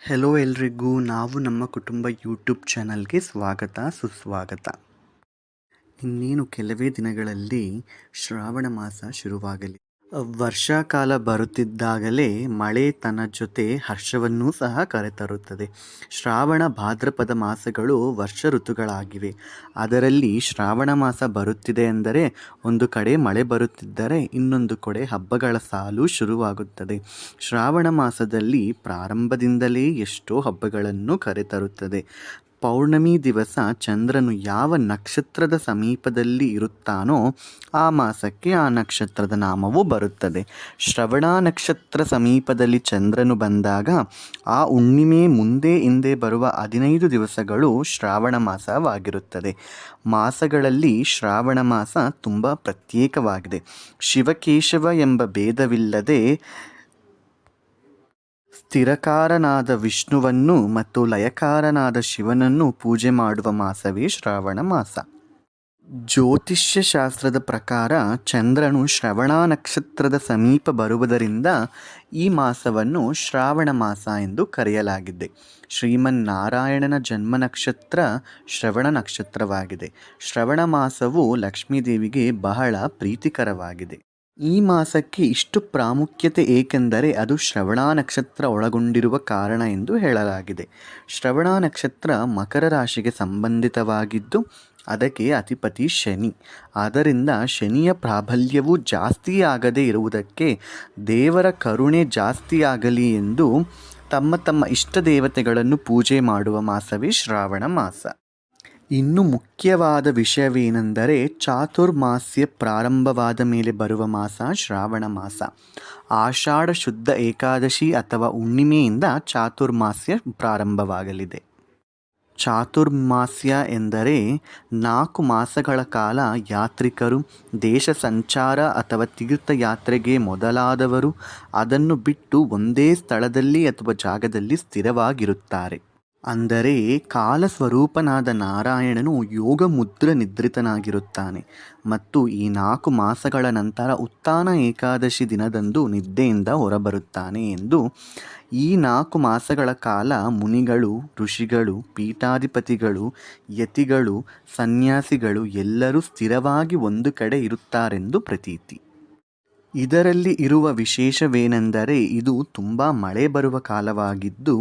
Hello ಎಲ್ರಿಗೂ, ನಾವು ನಮ್ಮ ಕುಟುಂಬ ಯೂಟ್ಯೂಬ್ ಚಾನಲ್ಗೆ ಸ್ವಾಗತ ಸುಸ್ವಾಗತ. ಇನ್ನೇನು ಕೆಲವೇ ದಿನಗಳಲ್ಲಿ ಶ್ರಾವಣ ಮಾಸ ಶುರುವಾಗಲಿ. ವರ್ಷಾಕಾಲ ಬರುತ್ತಿದ್ದಾಗಲೇ ಮಳೆ ತನ್ನ ಜೊತೆ ಹರ್ಷವನ್ನೂ ಸಹ ಕರೆತರುತ್ತದೆ. ಶ್ರಾವಣ ಭಾದ್ರಪದ ಮಾಸಗಳು ವರ್ಷ ಋತುಗಳಾಗಿವೆ. ಅದರಲ್ಲಿ ಶ್ರಾವಣ ಮಾಸ ಬರುತ್ತಿದೆ ಎಂದರೆ ಒಂದು ಕಡೆ ಮಳೆ ಬರುತ್ತಿದ್ದರೆ ಇನ್ನೊಂದು ಕಡೆ ಹಬ್ಬಗಳ ಸಾಲು ಶುರುವಾಗುತ್ತದೆ. ಶ್ರಾವಣ ಮಾಸದಲ್ಲಿ ಪ್ರಾರಂಭದಿಂದಲೇ ಎಷ್ಟೋ ಹಬ್ಬಗಳನ್ನು ಕರೆತರುತ್ತದೆ. ಪೌರ್ಣಮಿ ದಿವಸ ಚಂದ್ರನು ಯಾವ ನಕ್ಷತ್ರದ ಸಮೀಪದಲ್ಲಿ ಇರುತ್ತಾನೋ ಆ ಮಾಸಕ್ಕೆ ಆ ನಕ್ಷತ್ರದ ನಾಮವು ಬರುತ್ತದೆ. ಶ್ರವಣ ನಕ್ಷತ್ರ ಸಮೀಪದಲ್ಲಿ ಚಂದ್ರನು ಬಂದಾಗ ಆ ಹುಣ್ಣಿಮೆ ಮುಂದೆ ಹಿಂದೆ ಬರುವ 15 ದಿವಸಗಳು ಶ್ರಾವಣ ಮಾಸವಾಗಿರುತ್ತದೆ. ಮಾಸಗಳಲ್ಲಿ ಶ್ರಾವಣ ಮಾಸ ತುಂಬ ಪ್ರತ್ಯೇಕವಾಗಿದೆ. ಶಿವಕೇಶವ ಎಂಬ ಭೇದವಿಲ್ಲದೆ ಸ್ಥಿರಕಾರನಾದ ವಿಷ್ಣುವನ್ನು ಮತ್ತು ಲಯಕಾರನಾದ ಶಿವನನ್ನು ಪೂಜೆ ಮಾಡುವ ಮಾಸವೇ ಶ್ರಾವಣ ಮಾಸ. ಜ್ಯೋತಿಷ್ಯ ಶಾಸ್ತ್ರದ ಪ್ರಕಾರ ಚಂದ್ರನು ಶ್ರವಣ ನಕ್ಷತ್ರದ ಸಮೀಪ ಬರುವುದರಿಂದ ಈ ಮಾಸವನ್ನು ಶ್ರಾವಣ ಮಾಸ ಎಂದು ಕರೆಯಲಾಗಿದೆ. ಶ್ರೀಮನ್ನಾರಾಯಣನ ಜನ್ಮ ನಕ್ಷತ್ರ ಶ್ರವಣ ನಕ್ಷತ್ರವಾಗಿದೆ. ಶ್ರವಣ ಮಾಸವು ಲಕ್ಷ್ಮೀದೇವಿಗೆ ಬಹಳ ಪ್ರೀತಿಕರವಾಗಿದೆ. ಈ ಮಾಸಕ್ಕೆ ಇಷ್ಟು ಪ್ರಾಮುಖ್ಯತೆ ಏಕೆಂದರೆ ಅದು ಶ್ರವಣ ನಕ್ಷತ್ರ ಒಳಗೊಂಡಿರುವ ಕಾರಣ ಎಂದು ಹೇಳಲಾಗಿದೆ. ಶ್ರವಣ ನಕ್ಷತ್ರ ಮಕರ ರಾಶಿಗೆ ಸಂಬಂಧಿತವಾಗಿದ್ದು ಅದಕ್ಕೆ ಅಧಿಪತಿ ಶನಿ. ಆದ್ದರಿಂದ ಶನಿಯ ಪ್ರಾಬಲ್ಯವು ಜಾಸ್ತಿಯಾಗದೇ ಇರುವುದಕ್ಕೆ ದೇವರ ಕರುಣೆ ಜಾಸ್ತಿಯಾಗಲಿ ಎಂದು ತಮ್ಮ ತಮ್ಮ ಇಷ್ಟ ದೇವತೆಗಳನ್ನು ಪೂಜೆ ಮಾಡುವ ಮಾಸವೇ ಶ್ರಾವಣ ಮಾಸ. ಇನ್ನು ಮುಖ್ಯವಾದ ವಿಷಯವೇನೆಂದರೆ ಚಾತುರ್ಮಾಸ್ಯ ಪ್ರಾರಂಭವಾದ ಮೇಲೆ ಬರುವ ಮಾಸ ಶ್ರಾವಣ ಮಾಸ. ಆಷಾಢ ಶುದ್ಧ ಏಕಾದಶಿ ಅಥವಾ ಹುಣ್ಣಿಮೆಯಿಂದ ಚಾತುರ್ಮಾಸ್ಯ ಪ್ರಾರಂಭವಾಗಲಿದೆ. ಚಾತುರ್ಮಾಸ್ಯ ಎಂದರೆ 4 ಮಾಸಗಳ ಕಾಲ ಯಾತ್ರಿಕರು, ದೇಶ ಸಂಚಾರ ಅಥವಾ ತೀರ್ಥಯಾತ್ರೆಗೆ ಮೊದಲಾದವರು ಅದನ್ನು ಬಿಟ್ಟು ಒಂದೇ ಸ್ಥಳದಲ್ಲಿ ಅಥವಾ ಜಾಗದಲ್ಲಿ ಸ್ಥಿರವಾಗಿರುತ್ತಾರೆ. ಅಂದರೆ ಕಾಲಸ್ವರೂಪನಾದ ನಾರಾಯಣನು ಯೋಗ ಮುದ್ರ ನಿದ್ರಿತನಾಗಿರುತ್ತಾನೆ ಮತ್ತು ಈ 4 ಮಾಸಗಳ ನಂತರ ಉತ್ಥಾನ ಏಕಾದಶಿ ದಿನದಂದು ನಿದ್ದೆಯಿಂದ ಹೊರಬರುತ್ತಾನೆ ಎಂದು. ಈ 4 ಮಾಸಗಳ ಕಾಲ ಮುನಿಗಳು, ಋಷಿಗಳು, ಪೀಠಾಧಿಪತಿಗಳು, ಯತಿಗಳು, ಸನ್ಯಾಸಿಗಳು ಎಲ್ಲರೂ ಸ್ಥಿರವಾಗಿ ಒಂದು ಕಡೆ ಇರುತ್ತಾರೆಂದು ಪ್ರತೀತಿ. ಇದರಲ್ಲಿ ಇರುವ ವಿಶೇಷವೇನೆಂದರೆ ಇದು ತುಂಬ ಮಳೆ ಬರುವ ಕಾಲವಾಗಿದ್ದು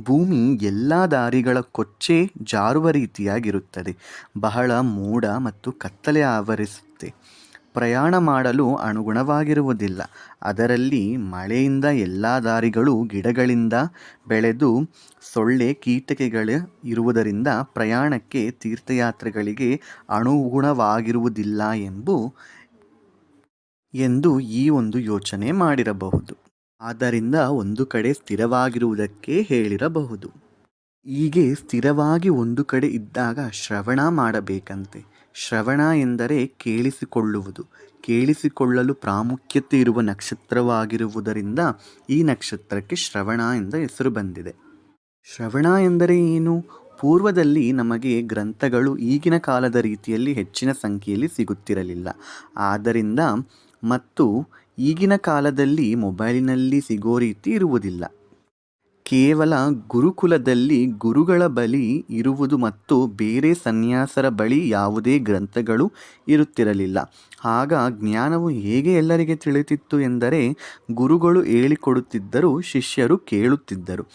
ಭೂಮಿ ಎಲ್ಲ ದಾರಿಗಳ ಕೊಚ್ಚೆ ಜಾರುವ ರೀತಿಯಾಗಿರುತ್ತದೆ. ಬಹಳ ಮೋಡ ಮತ್ತು ಕತ್ತಲೆ ಆವರಿಸುತ್ತೆ. ಪ್ರಯಾಣ ಮಾಡಲು ಅನುಗುಣವಾಗಿರುವುದಿಲ್ಲ. ಅದರಲ್ಲಿ ಮಳೆಯಿಂದ ಎಲ್ಲ ದಾರಿಗಳು ಗಿಡಗಳಿಂದ ಬೆಳೆದು ಸೊಳ್ಳೆ ಕೀಟಕೆಗಳು ಇರುವುದರಿಂದ ಪ್ರಯಾಣಕ್ಕೆ ತೀರ್ಥಯಾತ್ರೆಗಳಿಗೆ ಅನುಗುಣವಾಗಿರುವುದಿಲ್ಲ ಎಂದು ಈ ಒಂದು ಯೋಚನೆ ಮಾಡಿರಬಹುದು. ಆದ್ದರಿಂದ ಒಂದು ಕಡೆ ಸ್ಥಿರವಾಗಿರುವುದಕ್ಕೆ ಹೇಳಿರಬಹುದು. ಹೀಗೆ ಸ್ಥಿರವಾಗಿ ಒಂದು ಕಡೆ ಇದ್ದಾಗ ಶ್ರವಣ ಮಾಡಬೇಕಂತೆ. ಶ್ರವಣ ಎಂದರೆ ಕೇಳಿಸಿಕೊಳ್ಳುವುದು. ಕೇಳಿಸಿಕೊಳ್ಳಲು ಪ್ರಾಮುಖ್ಯತೆ ಇರುವ ನಕ್ಷತ್ರವಾಗಿರುವುದರಿಂದ ಈ ನಕ್ಷತ್ರಕ್ಕೆ ಶ್ರವಣ ಎಂದ ಹೆಸರು ಬಂದಿದೆ. ಶ್ರವಣ ಎಂದರೆ ಏನು? ಪೂರ್ವದಲ್ಲಿ ನಮಗೆ ಗ್ರಂಥಗಳು ಈಗಿನ ಕಾಲದ ರೀತಿಯಲ್ಲಿ ಹೆಚ್ಚಿನ ಸಂಖ್ಯೆಯಲ್ಲಿ ಸಿಗುತ್ತಿರಲಿಲ್ಲ. ಆದ್ದರಿಂದ ಮತ್ತು ಈಗಿನ ಕಾಲದಲ್ಲಿ ಮೊಬೈಲಿನಲ್ಲಿ ಸಿಗೋ ರೀತಿ ಇರುವುದಿಲ್ಲ. ಕೇವಲ ಗುರುಕುಲದಲ್ಲಿ ಗುರುಗಳ ಬಳಿ ಇರುವುದು ಮತ್ತು ಬೇರೆ ಸನ್ಯಾಸರ ಬಳಿ ಯಾವುದೇ ಗ್ರಂಥಗಳು ಇರುತ್ತಿರಲಿಲ್ಲ. ಆಗ ಜ್ಞಾನವು ಹೇಗೆ ಎಲ್ಲರಿಗೆ ತಿಳಿಯುತ್ತಿತ್ತು ಎಂದರೆ ಗುರುಗಳು ಹೇಳಿಕೊಡುತ್ತಿದ್ದರು, ಶಿಷ್ಯರು ಕೇಳುತ್ತಿದ್ದರು.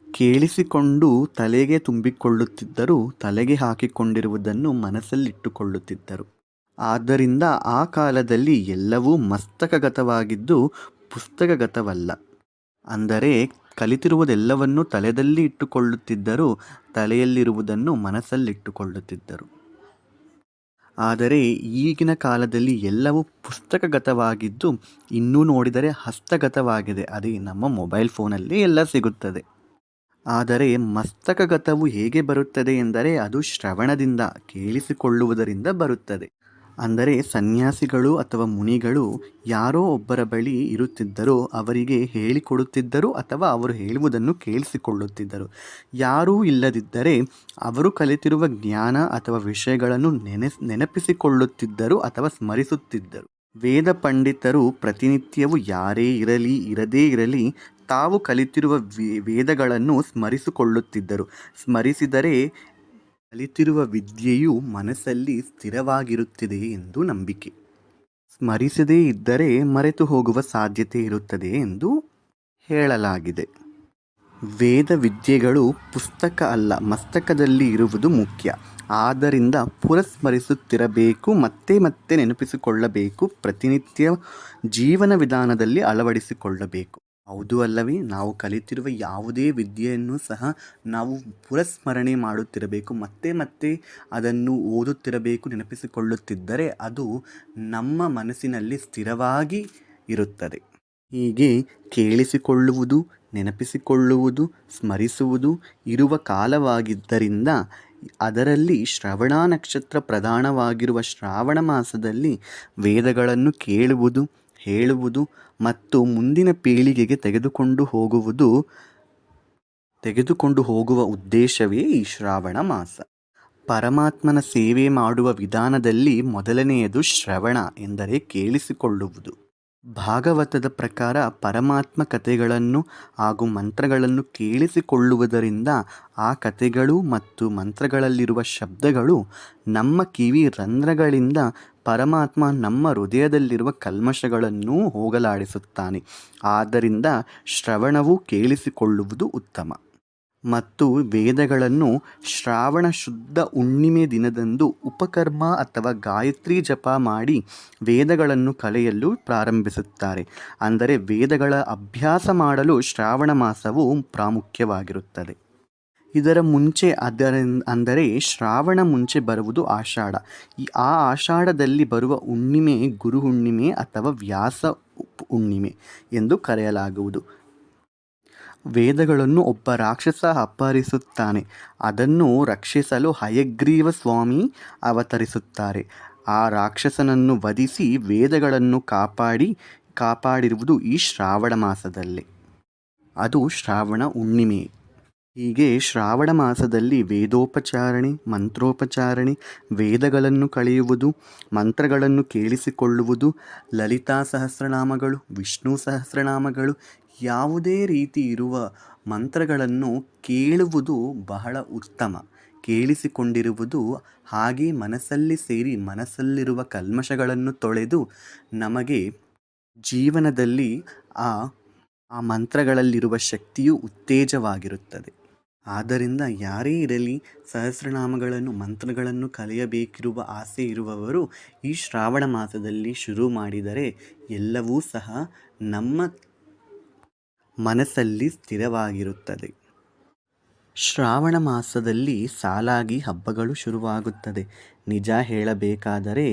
ಕೇಳಿಸಿಕೊಂಡು ತಲೆಗೆ ತುಂಬಿಕೊಳ್ಳುತ್ತಿದ್ದರು, ತಲೆಗೆ ಹಾಕಿಕೊಂಡಿರುವುದನ್ನು ಮನಸ್ಸಲ್ಲಿಟ್ಟುಕೊಳ್ಳುತ್ತಿದ್ದರು. ಆದ್ದರಿಂದ ಆ ಕಾಲದಲ್ಲಿ ಎಲ್ಲವೂ ಮಸ್ತಕಗತವಾಗಿದ್ದು ಪುಸ್ತಕಗತವಲ್ಲ. ಅಂದರೆ ಕಲಿತಿರುವುದೆಲ್ಲವನ್ನೂ ತಲೆಯಲ್ಲಿ ಇಟ್ಟುಕೊಳ್ಳುತ್ತಿದ್ದರು, ತಲೆಯಲ್ಲಿರುವುದನ್ನು ಮನಸ್ಸಲ್ಲಿಟ್ಟುಕೊಳ್ಳುತ್ತಿದ್ದರು. ಆದರೆ ಈಗಿನ ಕಾಲದಲ್ಲಿ ಎಲ್ಲವೂ ಪುಸ್ತಕಗತವಾಗಿದ್ದು ಇನ್ನೂ ನೋಡಿದರೆ ಹಸ್ತಗತವಾಗಿದೆ. ಅದೇ ನಮ್ಮ ಮೊಬೈಲ್ ಫೋನಲ್ಲಿ ಎಲ್ಲ ಸಿಗುತ್ತದೆ. ಆದರೆ ಮಸ್ತಕಗತವು ಹೇಗೆ ಬರುತ್ತದೆ ಎಂದರೆ ಅದು ಶ್ರವಣದಿಂದ, ಕೇಳಿಸಿಕೊಳ್ಳುವುದರಿಂದ ಬರುತ್ತದೆ. ಅಂದರೆ ಸನ್ಯಾಸಿಗಳು ಅಥವಾ ಮುನಿಗಳು ಯಾರೋ ಒಬ್ಬರ ಬಳಿ ಇರುತ್ತಿದ್ದರೋ ಅವರಿಗೆ ಹೇಳಿಕೊಡುತ್ತಿದ್ದರು ಅಥವಾ ಅವರು ಹೇಳುವುದನ್ನು ಕೇಳಿಸಿಕೊಳ್ಳುತ್ತಿದ್ದರು. ಯಾರೂ ಇಲ್ಲದಿದ್ದರೆ ಅವರು ಕಲಿತಿರುವ ಜ್ಞಾನ ಅಥವಾ ವಿಷಯಗಳನ್ನು ನೆನಪಿಸಿಕೊಳ್ಳುತ್ತಿದ್ದರು ಅಥವಾ ಸ್ಮರಿಸುತ್ತಿದ್ದರು. ವೇದ ಪಂಡಿತರು ಪ್ರತಿನಿತ್ಯವೂ ಯಾರೇ ಇರಲಿ ಇರದೇ ಇರಲಿ ತಾವು ಕಲಿತಿರುವ ವೇದಗಳನ್ನು ಸ್ಮರಿಸಿಕೊಳ್ಳುತ್ತಿದ್ದರು. ಸ್ಮರಿಸಿದರೆ ಕಲಿತಿರುವ ವಿದ್ಯೆಯು ಮನಸ್ಸಲ್ಲಿ ಸ್ಥಿರವಾಗಿರುತ್ತದೆ ಎಂದು ನಂಬಿಕೆ. ಸ್ಮರಿಸದೇ ಇದ್ದರೆ ಮರೆತು ಹೋಗುವ ಸಾಧ್ಯತೆ ಇರುತ್ತದೆ ಎಂದು ಹೇಳಲಾಗಿದೆ. ವೇದ ವಿದ್ಯೆಗಳು ಪುಸ್ತಕ ಅಲ್ಲ, ಮಸ್ತಕದಲ್ಲಿ ಇರುವುದು ಮುಖ್ಯ. ಆದ್ದರಿಂದ ಪುರಸ್ಮರಿಸುತ್ತಿರಬೇಕು, ಮತ್ತೆ ಮತ್ತೆ ನೆನಪಿಸಿಕೊಳ್ಳಬೇಕು, ಪ್ರತಿನಿತ್ಯ ಜೀವನ ವಿಧಾನದಲ್ಲಿ ಅಳವಡಿಸಿಕೊಳ್ಳಬೇಕು. ಹೌದು ಅಲ್ಲವೇ? ನಾವು ಕಲಿತಿರುವ ಯಾವುದೇ ವಿದ್ಯೆಯನ್ನು ಸಹ ನಾವು ಪುರಸ್ಮರಣೆ ಮಾಡುತ್ತಿರಬೇಕು, ಮತ್ತೆ ಮತ್ತೆ ಅದನ್ನು ಓದುತ್ತಿರಬೇಕು. ನೆನಪಿಸಿಕೊಳ್ಳುತ್ತಿದ್ದರೆ ಅದು ನಮ್ಮ ಮನಸ್ಸಿನಲ್ಲಿ ಸ್ಥಿರವಾಗಿ ಇರುತ್ತದೆ. ಹೀಗೆ ಕೇಳಿಸಿಕೊಳ್ಳುವುದು, ನೆನಪಿಸಿಕೊಳ್ಳುವುದು, ಸ್ಮರಿಸುವುದು ಇರುವ ಕಾಲವಾಗಿದ್ದರಿಂದ ಅದರಲ್ಲಿ ಶ್ರವಣ ನಕ್ಷತ್ರ ಪ್ರಧಾನವಾಗಿರುವ ಶ್ರಾವಣ ಮಾಸದಲ್ಲಿ ವೇದಗಳನ್ನು ಕೇಳುವುದು, ಹೇಳುವುದು ಮತ್ತು ಮುಂದಿನ ಪೀಳಿಗೆಗೆ ತೆಗೆದುಕೊಂಡು ಹೋಗುವ ಉದ್ದೇಶವೇ ಈ ಶ್ರಾವಣ ಮಾಸ. ಪರಮಾತ್ಮನ ಸೇವೆ ಮಾಡುವ ವಿಧಾನದಲ್ಲಿ ಮೊದಲನೆಯದು ಶ್ರವಣ ಎಂದರೆ ಕೇಳಿಸಿಕೊಳ್ಳುವುದು. ಭಾಗವತದ ಪ್ರಕಾರ ಪರಮಾತ್ಮ ಕಥೆಗಳನ್ನು ಹಾಗೂ ಮಂತ್ರಗಳನ್ನು ಕೇಳಿಸಿಕೊಳ್ಳುವುದರಿಂದ ಆ ಕಥೆಗಳು ಮತ್ತು ಮಂತ್ರಗಳಲ್ಲಿರುವ ಶಬ್ದಗಳು ನಮ್ಮ ಕಿವಿ ರಂಧ್ರಗಳಿಂದ ಪರಮಾತ್ಮ ನಮ್ಮ ಹೃದಯದಲ್ಲಿರುವ ಕಲ್ಮಶಗಳನ್ನು ಹೋಗಲಾಡಿಸುತ್ತಾನೆ. ಆದ್ದರಿಂದ ಶ್ರವಣವು ಕೇಳಿಸಿಕೊಳ್ಳುವುದು ಉತ್ತಮ. ಮತ್ತು ವೇದಗಳನ್ನು ಶ್ರಾವಣ ಶುದ್ಧ ಹುಣ್ಣಿಮೆ ದಿನದಂದು ಉಪಕರ್ಮ ಅಥವಾ ಗಾಯತ್ರಿ ಜಪ ಮಾಡಿ ವೇದಗಳನ್ನು ಕಲಿಯಲು ಪ್ರಾರಂಭಿಸುತ್ತಾರೆ. ಅಂದರೆ ವೇದಗಳ ಅಭ್ಯಾಸ ಮಾಡಲು ಶ್ರಾವಣ ಮಾಸವು ಪ್ರಾಮುಖ್ಯವಾಗಿರುತ್ತದೆ. ಇದರ ಮುಂಚೆ ಅಂದರೆ ಶ್ರಾವಣ ಮುಂಚೆ ಬರುವುದು ಆಷಾಢ. ಆ ಆಷಾಢದಲ್ಲಿ ಬರುವ ಹುಣ್ಣಿಮೆ ಗುರು ಹುಣ್ಣಿಮೆ ಅಥವಾ ವ್ಯಾಸ ಹುಣ್ಣಿಮೆ ಎಂದು ಕರೆಯಲಾಗುವುದು. ವೇದಗಳನ್ನು ಒಬ್ಬ ರಾಕ್ಷಸ ಅಪಹರಿಸುತ್ತಾನೆ. ಅದನ್ನು ರಕ್ಷಿಸಲು ಹಯಗ್ರೀವ ಸ್ವಾಮಿ ಅವತರಿಸುತ್ತಾರೆ. ಆ ರಾಕ್ಷಸನನ್ನು ವಧಿಸಿ ವೇದಗಳನ್ನು ಕಾಪಾಡಿರುವುದು ಈ ಶ್ರಾವಣ ಮಾಸದಲ್ಲೇ. ಅದು ಶ್ರಾವಣ ಹುಣ್ಣಿಮೆ. ಹೀಗೆ ಶ್ರಾವಣ ಮಾಸದಲ್ಲಿ ವೇದೋಪಚಾರಣೆ, ಮಂತ್ರೋಪಚಾರಣೆ, ವೇದಗಳನ್ನು ಕಲಿಯುವುದು, ಮಂತ್ರಗಳನ್ನು ಕೇಳಿಸಿಕೊಳ್ಳುವುದು, ಲಲಿತಾ ಸಹಸ್ರನಾಮಗಳು, ವಿಷ್ಣು ಸಹಸ್ರನಾಮಗಳು, ಯಾವುದೇ ರೀತಿ ಇರುವ ಮಂತ್ರಗಳನ್ನು ಕೇಳುವುದು ಬಹಳ ಉತ್ತಮ. ಕೇಳಿಸಿಕೊಂಡಿರುವುದು ಹಾಗೆ ಮನಸ್ಸಲ್ಲಿ ಸೇರಿ ಮನಸ್ಸಲ್ಲಿರುವ ಕಲ್ಮಶಗಳನ್ನು ತೊಳೆದು ನಮಗೆ ಜೀವನದಲ್ಲಿ ಆ ಮಂತ್ರಗಳಲ್ಲಿರುವ ಶಕ್ತಿಯು ಉತ್ತೇಜವಾಗಿರುತ್ತದೆ. ಆದ್ದರಿಂದ ಯಾರೇ ಇರಲಿ ಸಹಸ್ರನಾಮಗಳನ್ನು ಮಂತ್ರಗಳನ್ನು ಕಲಿಯಬೇಕಿರುವ ಆಸೆ ಇರುವವರು ಈ ಶ್ರಾವಣ ಮಾಸದಲ್ಲಿ ಶುರು ಮಾಡಿದರೆ ಎಲ್ಲವೂ ಸಹ ನಮ್ಮ ಮನಸ್ಸಲ್ಲಿ ಸ್ಥಿರವಾಗಿರುತ್ತದೆ. ಶ್ರಾವಣ ಮಾಸದಲ್ಲಿ ಸಾಲಾಗಿ ಹಬ್ಬಗಳು ಶುರುವಾಗುತ್ತದೆ. ನಿಜ ಹೇಳಬೇಕಾದರೆ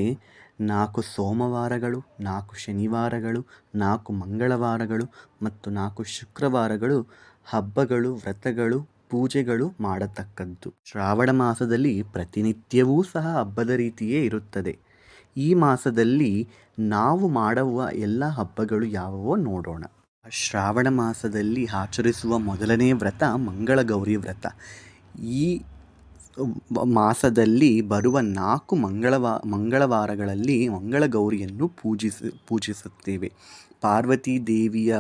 4 ಸೋಮವಾರಗಳು, 4 ಶನಿವಾರಗಳು, 4 ಮಂಗಳವಾರಗಳು ಮತ್ತು 4 ಶುಕ್ರವಾರಗಳು ಹಬ್ಬಗಳು, ವ್ರತಗಳು, ಪೂಜೆಗಳು ಮಾಡತಕ್ಕದ್ದು. ಶ್ರಾವಣ ಮಾಸದಲ್ಲಿ ಪ್ರತಿನಿತ್ಯವೂ ಸಹ ಹಬ್ಬದ ರೀತಿಯೇ ಇರುತ್ತದೆ. ಈ ಮಾಸದಲ್ಲಿ ನಾವು ಮಾಡುವ ಎಲ್ಲ ಹಬ್ಬಗಳು ಯಾವುವೋ ನೋಡೋಣ. ಶ್ರಾವಣ ಮಾಸದಲ್ಲಿ ಆಚರಿಸುವ ಮೊದಲನೇ ವ್ರತ ಮಂಗಳಗೌರಿ ವ್ರತ. ಈ ಮಾಸದಲ್ಲಿ ಬರುವ 4 ಮಂಗಳವಾರಗಳಲ್ಲಿ ಮಂಗಳಗೌರಿಯನ್ನು ಪೂಜಿಸುತ್ತೇವೆ. ಪಾರ್ವತಿ ದೇವಿಯ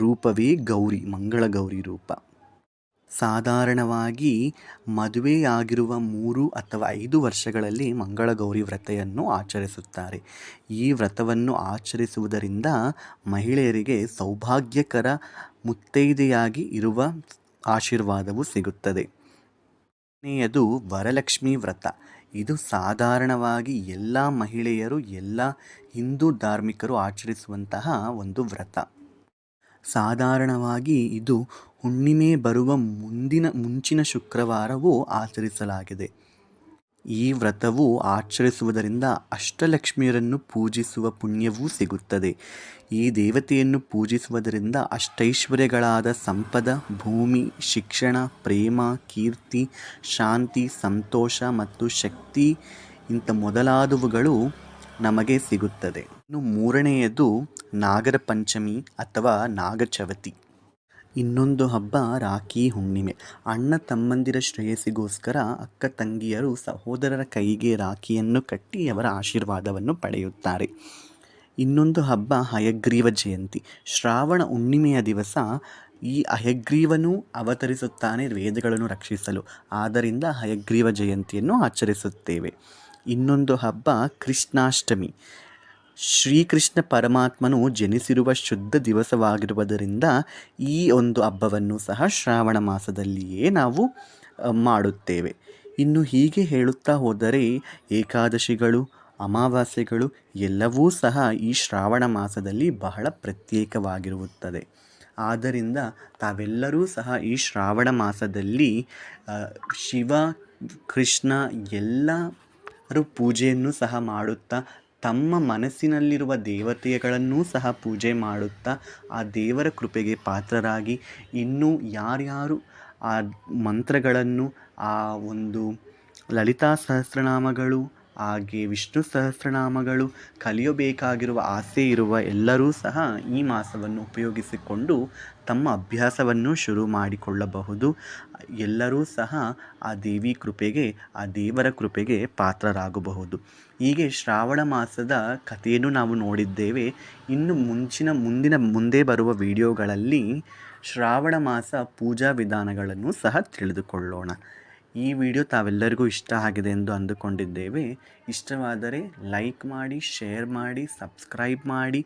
ರೂಪವೇ ಗೌರಿ, ಮಂಗಳಗೌರಿ ರೂಪ. ಸಾಧಾರಣವಾಗಿ ಮದುವೆಯಾಗಿರುವ 3 ಅಥವಾ 5 ವರ್ಷಗಳಲ್ಲಿ ಮಂಗಳಗೌರಿ ವ್ರತೆಯನ್ನು ಆಚರಿಸುತ್ತಾರೆ. ಈ ವ್ರತವನ್ನು ಆಚರಿಸುವುದರಿಂದ ಮಹಿಳೆಯರಿಗೆ ಸೌಭಾಗ್ಯಕರ ಮುತ್ತೈದೆಯಾಗಿ ಇರುವ ಆಶೀರ್ವಾದವು ಸಿಗುತ್ತದೆ. ಕೊನೆಯದು ವರಲಕ್ಷ್ಮಿ ವ್ರತ. ಇದು ಸಾಧಾರಣವಾಗಿ ಎಲ್ಲ ಮಹಿಳೆಯರು, ಎಲ್ಲ ಹಿಂದೂ ಧಾರ್ಮಿಕರು ಆಚರಿಸುವಂತಹ ಒಂದು ವ್ರತ. ಸಾಧಾರಣವಾಗಿ ಇದು ಹುಣ್ಣಿಮೆ ಬರುವ ಮುಂಚಿನ ಶುಕ್ರವಾರವೂ ಆಚರಿಸಲಾಗಿದೆ. ಈ ವ್ರತವು ಆಚರಿಸುವುದರಿಂದ ಅಷ್ಟಲಕ್ಷ್ಮಿಯರನ್ನು ಪೂಜಿಸುವ ಪುಣ್ಯವೂ ಸಿಗುತ್ತದೆ. ಈ ದೇವತೆಯನ್ನು ಪೂಜಿಸುವುದರಿಂದ ಅಷ್ಟೈಶ್ವರ್ಯಗಳಾದ ಸಂಪದ, ಭೂಮಿ, ಶಿಕ್ಷಣ, ಪ್ರೇಮ, ಕೀರ್ತಿ, ಶಾಂತಿ, ಸಂತೋಷ ಮತ್ತು ಶಕ್ತಿ ಇಂಥ ಮೊದಲಾದವುಗಳು ನಮಗೆ ಸಿಗುತ್ತದೆ. ಇನ್ನು 3ನೇಯದು ನಾಗರ ಪಂಚಮಿ ಅಥವಾ ನಾಗಚವತಿ. ಇನ್ನೊಂದು ಹಬ್ಬ ರಾಖಿ ಹುಣ್ಣಿಮೆ. ಅಣ್ಣ ತಮ್ಮಂದಿರ ಶ್ರೇಯಸ್ಸಿಗೋಸ್ಕರ ಅಕ್ಕ ತಂಗಿಯರು ಸಹೋದರರ ಕೈಗೆ ರಾಖಿಯನ್ನು ಕಟ್ಟಿ ಅವರ ಆಶೀರ್ವಾದವನ್ನು ಪಡೆಯುತ್ತಾರೆ. ಇನ್ನೊಂದು ಹಬ್ಬ ಹಯಗ್ರೀವ ಜಯಂತಿ. ಶ್ರಾವಣ ಹುಣ್ಣಿಮೆಯ ದಿವಸ ಈ ಹಯಗ್ರೀವನು ಅವತರಿಸುತ್ತಾನೆ ವೇದಗಳನ್ನು ರಕ್ಷಿಸಲು. ಆದ್ದರಿಂದ ಹಯಗ್ರೀವ ಜಯಂತಿಯನ್ನು ಆಚರಿಸುತ್ತೇವೆ. ಇನ್ನೊಂದು ಹಬ್ಬ ಕೃಷ್ಣಾಷ್ಟಮಿ. ಶ್ರೀಕೃಷ್ಣ ಪರಮಾತ್ಮನು ಜನಿಸಿರುವ ಶುದ್ಧ ದಿವಸವಾಗಿರುವುದರಿಂದ ಈ ಒಂದು ಹಬ್ಬವನ್ನು ಸಹ ಶ್ರಾವಣ ಮಾಸದಲ್ಲಿಯೇ ನಾವು ಮಾಡುತ್ತೇವೆ. ಇನ್ನು ಹೀಗೆ ಹೇಳುತ್ತಾ ಹೋದರೆ ಏಕಾದಶಿಗಳು, ಅಮಾವಾಸ್ಯೆಗಳು ಎಲ್ಲವೂ ಸಹ ಈ ಶ್ರಾವಣ ಮಾಸದಲ್ಲಿ ಬಹಳ ಪ್ರತ್ಯೇಕವಾಗಿರುತ್ತದೆ. ಆದ್ದರಿಂದ ತಾವೆಲ್ಲರೂ ಸಹ ಈ ಶ್ರಾವಣ ಮಾಸದಲ್ಲಿ ಶಿವ, ಕೃಷ್ಣ ಎಲ್ಲರೂ ಪೂಜೆಯನ್ನು ಸಹ ಮಾಡುತ್ತಾ ತಮ್ಮ ಮನಸ್ಸಿನಲ್ಲಿರುವ ದೇವತೆಗಳನ್ನೂ ಸಹ ಪೂಜೆ ಮಾಡುತ್ತಾ ಆ ದೇವರ ಕೃಪೆಗೆ ಪಾತ್ರರಾಗಿ ಇನ್ನೂ ಯಾರ್ಯಾರು ಆ ಮಂತ್ರಗಳನ್ನು, ಆ ಒಂದು ಲಲಿತಾ ಸಹಸ್ರನಾಮಗಳು ಹಾಗೆ ವಿಷ್ಣು ಸಹಸ್ರನಾಮಗಳು ಕಲಿಯಬೇಕಾಗಿರುವ ಆಸೆ ಇರುವ ಎಲ್ಲರೂ ಸಹ ಈ ಮಾಸವನ್ನು ಉಪಯೋಗಿಸಿಕೊಂಡು ತಮ್ಮ ಅಭ್ಯಾಸವನ್ನು ಶುರು ಮಾಡಿಕೊಳ್ಳಬಹುದು. ಎಲ್ಲರೂ ಸಹ ಆ ದೇವಿ ಕೃಪೆಗೆ, ಆ ದೇವರ ಕೃಪೆಗೆ ಪಾತ್ರರಾಗಬಹುದು. ಹೀಗೆ ಶ್ರಾವಣ ಮಾಸದ ಕಥೆಯನ್ನು ನಾವು ನೋಡಿದ್ದೇವೆ. ಇನ್ನು ಮುಂದೆ ಬರುವ ವಿಡಿಯೋಗಳಲ್ಲಿ ಶ್ರಾವಣ ಮಾಸ ಪೂಜಾ ವಿಧಾನಗಳನ್ನು ಸಹ ತಿಳಿದುಕೊಳ್ಳೋಣ. ಈ ವಿಡಿಯೋ ತಾವೆಲ್ಲರಿಗೂ ಇಷ್ಟ ಆಗಿದೆ ಎಂದು ಅಂದುಕೊಂಡಿದ್ದೇವೆ. ಇಷ್ಟವಾದರೆ ಲೈಕ್ ಮಾಡಿ, ಶೇರ್ ಮಾಡಿ, ಸಬ್ಸ್ಕ್ರೈಬ್ ಮಾಡಿ,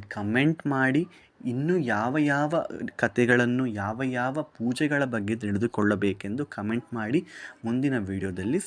ಕಮೆಂಟ್ ಮಾಡಿ. ಇನ್ನೂ ಯಾವ ಕಥೆಗಳನ್ನು, ಯಾವ ಪೂಜೆಗಳ ಬಗ್ಗೆ ತಿಳಿದುಕೊಳ್ಳಬೇಕೆಂದು ಕಮೆಂಟ್ ಮಾಡಿ. ಮುಂದಿನ ವಿಡಿಯೋದಲ್ಲಿ